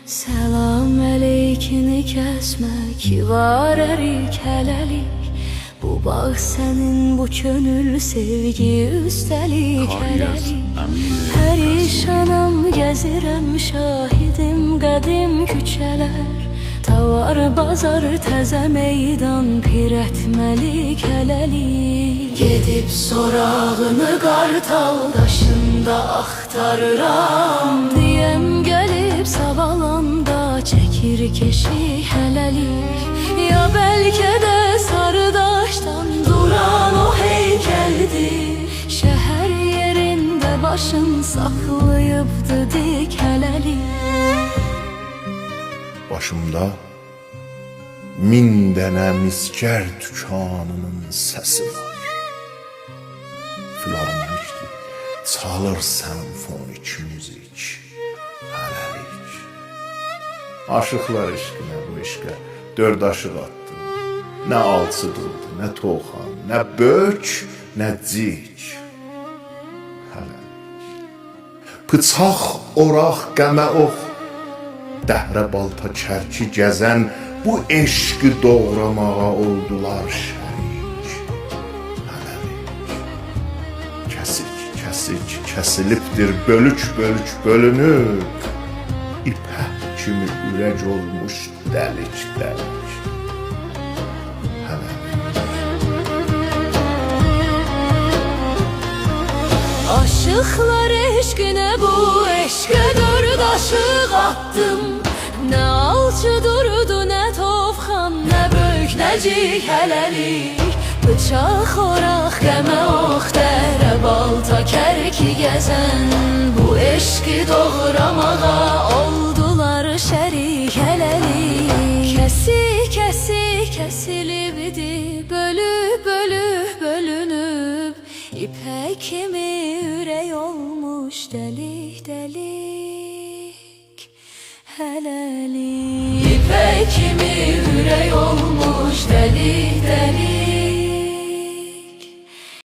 Selam əleykini kəsmək var ərik hələlik. Bu bağ sənin, bu könül sevgi üstəlik hələlik. Pərişanam gəzirəm, şahidim qədim küçələr. Tavar bazar təzə meydan, pirətməlik hələlik. Gedib sorağını qartal daşında axtarıram, deyəm gəlib savalanda çəkir keşik hələlik. Ya bəlkə də sarı daşdan duran o heykəldir, şəhər yerində başın saxlayıbdı dik hələlik. Başımda min dənə miskər tükanının səsi var. Filarmonikdir, çalır senfonik müzik, hələlik. Aşıqlar eşqinə, bu eşqə dörd aşıq attım. Nə alçı durdu, nə toxan, nə bök, nə cik, hələlik. Bıçaq, oraq, qəmə ox, dəhrə balta çərki gəzən bu eşqi doğramağa oldular şərik, hələlik. Kəsik, kəsik, kəsilibdir, bölük, bölük bölünüb, ipək kimi ürək olmuş dəlik, dəlik, hələlik. Aşıqlar eşqinə, bu eşqə dörd aşıq attım. Nə alçı durdu, nə tovxan, nə bök, nəcik hələlik. Bıçaq, oraq, qəmə ox, dərə balta kərki gəzən bu eşqi doğramağa oldular şərik hələlik. Kəsik, kəsik, kəsilibdi, bölük, bölük bölünüb, İpək kimi ürək olmuş dəlik, dəlik, hələlik. İpək kimi ürək olmuş dəlik,